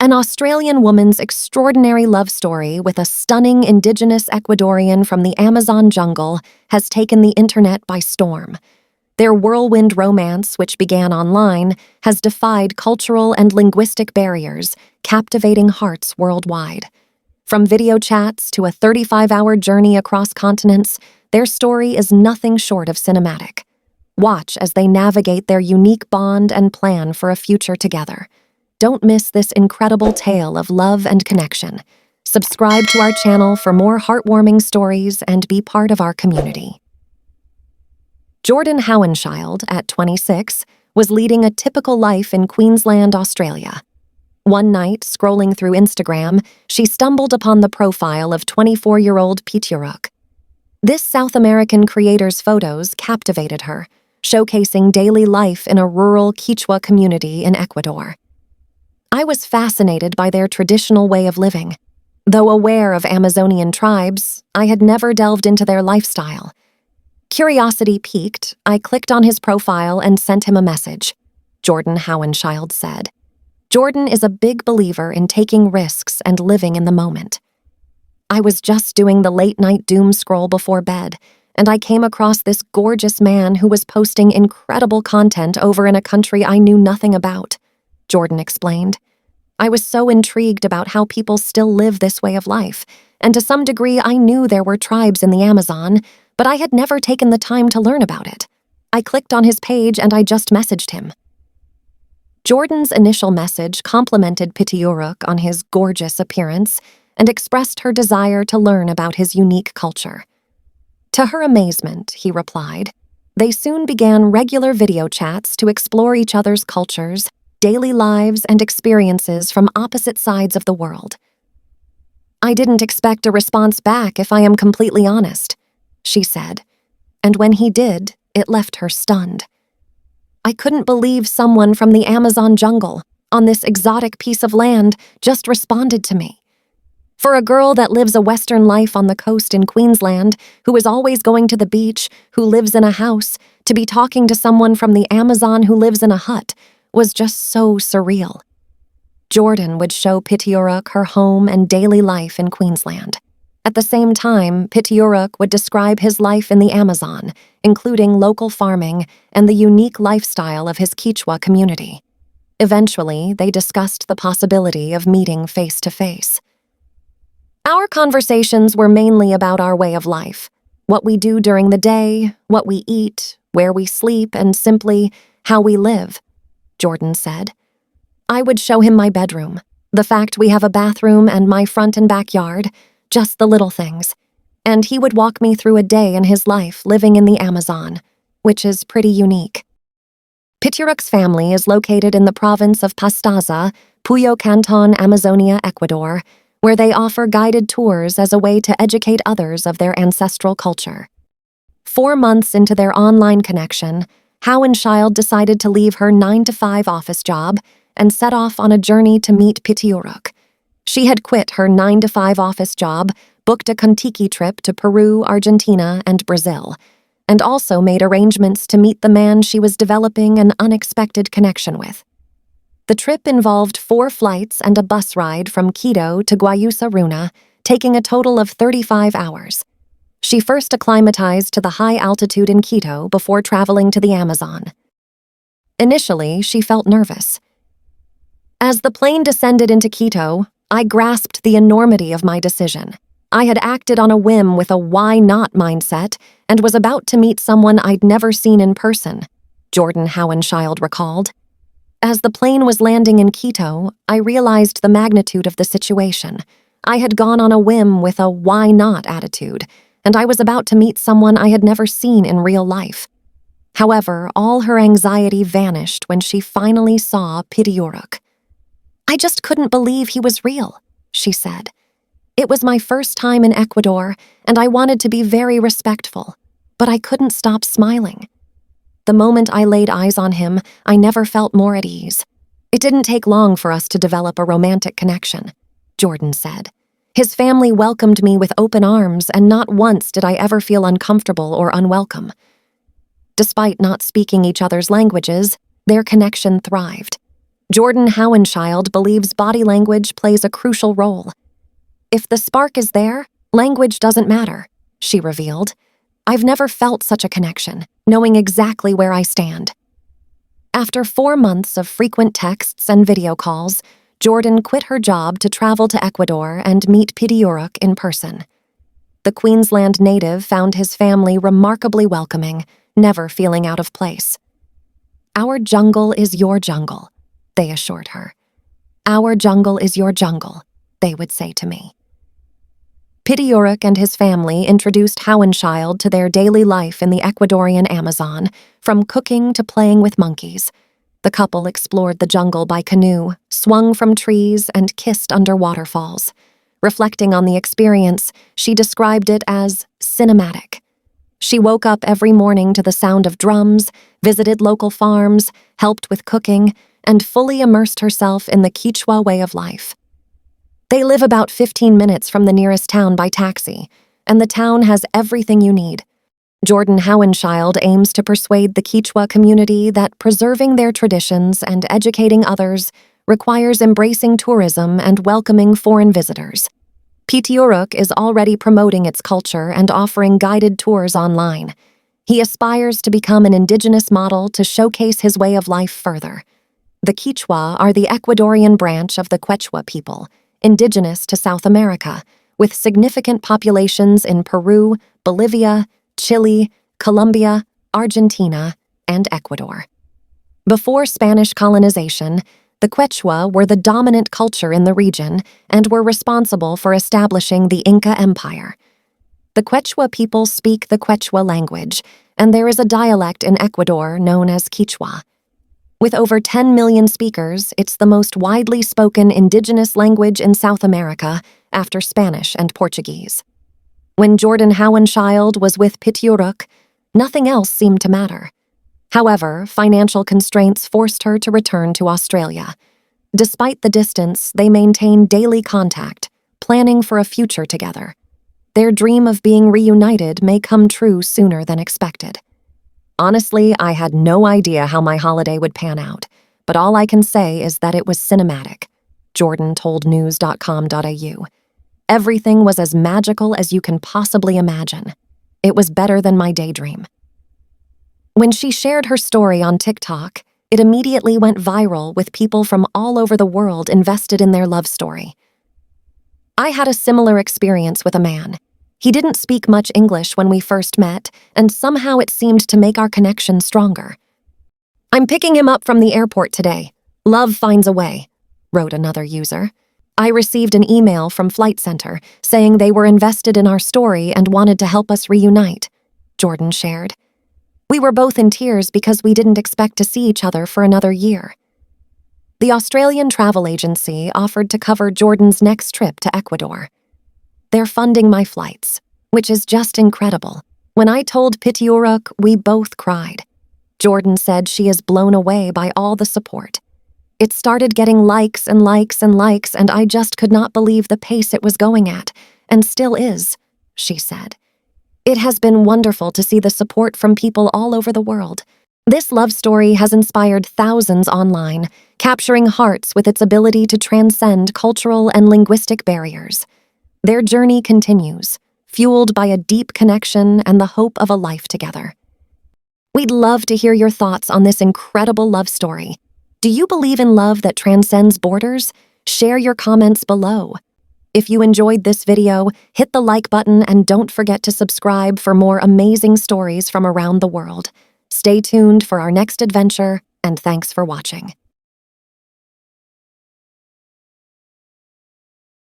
An Australian woman's extraordinary love story with a stunning indigenous Ecuadorian from the Amazon jungle has taken the internet by storm. Their whirlwind romance, which began online, has defied cultural and linguistic barriers, captivating hearts worldwide. From video chats to a 35-hour journey across continents, their story is nothing short of cinematic. Watch as they navigate their unique bond and plan for a future together. Don't miss this incredible tale of love and connection. Subscribe to our channel for more heartwarming stories and be part of our community. Jordan Hauenschild, at 26, was leading a typical life in Queensland, Australia. One night, scrolling through Instagram, she stumbled upon the profile of 24-year-old Pioro. This South American creator's photos captivated her, showcasing daily life in a rural Quechua community in Ecuador. I was fascinated by their traditional way of living. Though aware of Amazonian tribes, I had never delved into their lifestyle. Curiosity piqued, I clicked on his profile and sent him a message. Jordan Hauenschild said, "Jordan is a big believer in taking risks and living in the moment. I was just doing the late-night doom scroll before bed, and I came across this gorgeous man who was posting incredible content over in a country I knew nothing about," Jordan explained. "I was so intrigued about how people still live this way of life, and to some degree I knew there were tribes in the Amazon, but I had never taken the time to learn about it. I clicked on his page and I just messaged him." Jordan's initial message complimented Pioro on his gorgeous appearance and expressed her desire to learn about his unique culture. To her amazement, he replied. They soon began regular video chats to explore each other's cultures, daily lives, and experiences from opposite sides of the world. "I didn't expect a response back, if I am completely honest," she said, and when he did, it left her stunned. "I couldn't believe someone from the Amazon jungle, on this exotic piece of land, just responded to me. For a girl that lives a Western life on the coast in Queensland, who is always going to the beach, who lives in a house, to be talking to someone from the Amazon who lives in a hut was just so surreal." Jordan would show Pioro her home and daily life in Queensland. At the same time, Pioro would describe his life in the Amazon, including local farming and the unique lifestyle of his Quechua community. Eventually, they discussed the possibility of meeting face to face. Our conversations were mainly about our way of life, what we do during the day, what we eat, where we sleep, and simply how we live, Jordan said. "I would show him my bedroom, the fact we have a bathroom and my front and backyard, just the little things, and he would walk me through a day in his life living in the Amazon, which is pretty unique." Pioro's family is located in the province of Pastaza, Puyo Canton, Amazonia, Ecuador, where they offer guided tours as a way to educate others of their ancestral culture. 4 months into their online connection, Hauenschild decided to leave her 9-to-5 office job and set off on a journey to meet Pioro. She had quit her 9-to-5 office job, booked a Contiki trip to Peru, Argentina, and Brazil, and also made arrangements to meet the man she was developing an unexpected connection with. The trip involved 4 flights and a bus ride from Quito to Guayusa Runa, taking a total of 35 hours. She first acclimatized to the high altitude in Quito before traveling to the Amazon. Initially, she felt nervous. "As the plane descended into Quito, I grasped the enormity of my decision. I had acted on a whim with a why not mindset and was about to meet someone I'd never seen in person," Jordan Hauenschild recalled. "As the plane was landing in Quito, I realized the magnitude of the situation. I had gone on a whim with a why not attitude, and I was about to meet someone I had never seen in real life." However, all her anxiety vanished when she finally saw Pioro. "I just couldn't believe he was real," she said. "It was my first time in Ecuador, and I wanted to be very respectful, but I couldn't stop smiling. The moment I laid eyes on him, I never felt more at ease. It didn't take long for us to develop a romantic connection," Jordan said. "His family welcomed me with open arms, and not once did I ever feel uncomfortable or unwelcome." Despite not speaking each other's languages, their connection thrived. Jordan Howenschild believes body language plays a crucial role. If the spark is there, language doesn't matter, she revealed. I've never felt such a connection, knowing exactly where I stand. After 4 months of frequent texts and video calls, Jordan quit her job to travel to Ecuador and meet Pioro in person. The Queensland native found his family remarkably welcoming, never feeling out of place. Our jungle is your jungle, they assured her. Our jungle is your jungle, they would say to me. Pioro and his family introduced Howenschild to their daily life in the Ecuadorian Amazon, from cooking to playing with monkeys. The couple explored the jungle by canoe, swung from trees, and kissed under waterfalls. Reflecting on the experience, she described it as cinematic. She woke up every morning to the sound of drums, visited local farms, helped with cooking, and fully immersed herself in the Quechua way of life. They live about 15 minutes from the nearest town by taxi, and the town has everything you need. Jordan Howenschild aims to persuade the Quechua community that preserving their traditions and educating others requires embracing tourism and welcoming foreign visitors. Pioro is already promoting its culture and offering guided tours online. He aspires to become an indigenous model to showcase his way of life further. The Quechua are the Ecuadorian branch of the Quechua people, indigenous to South America, with significant populations in Peru, Bolivia, Chile, Colombia, Argentina, and Ecuador. Before Spanish colonization, the Quechua were the dominant culture in the region and were responsible for establishing the Inca Empire. The Quechua people speak the Quechua language, and there is a dialect in Ecuador known as Quechua. With over 10 million speakers, it's the most widely spoken indigenous language in South America after Spanish and Portuguese. When Jordan Howenschild was with Pioro, nothing else seemed to matter. However, financial constraints forced her to return to Australia. Despite the distance, they maintained daily contact, planning for a future together. Their dream of being reunited may come true sooner than expected. Honestly, I had no idea how my holiday would pan out, but all I can say is that it was cinematic, Jordan told news.com.au. Everything was as magical as you can possibly imagine. It was better than my daydream. When she shared her story on TikTok, it immediately went viral with people from all over the world invested in their love story. I had a similar experience with a man. He didn't speak much English when we first met, and somehow it seemed to make our connection stronger. I'm picking him up from the airport today. Love finds a way, wrote another user. I received an email from Flight Center saying they were invested in our story and wanted to help us reunite, Jordan shared. We were both in tears because we didn't expect to see each other for another year. The Australian travel agency offered to cover Jordan's next trip to Ecuador. They're funding my flights, which is just incredible. When I told Pioro, we both cried. Jordan said she is blown away by all the support. It started getting likes and likes and likes, and I just could not believe the pace it was going at, and still is, she said. It has been wonderful to see the support from people all over the world. This love story has inspired thousands online, capturing hearts with its ability to transcend cultural and linguistic barriers. Their journey continues, fueled by a deep connection and the hope of a life together. We'd love to hear your thoughts on this incredible love story. Do you believe in love that transcends borders? Share your comments below. If you enjoyed this video, hit the like button and don't forget to subscribe for more amazing stories from around the world. Stay tuned for our next adventure, and thanks for watching.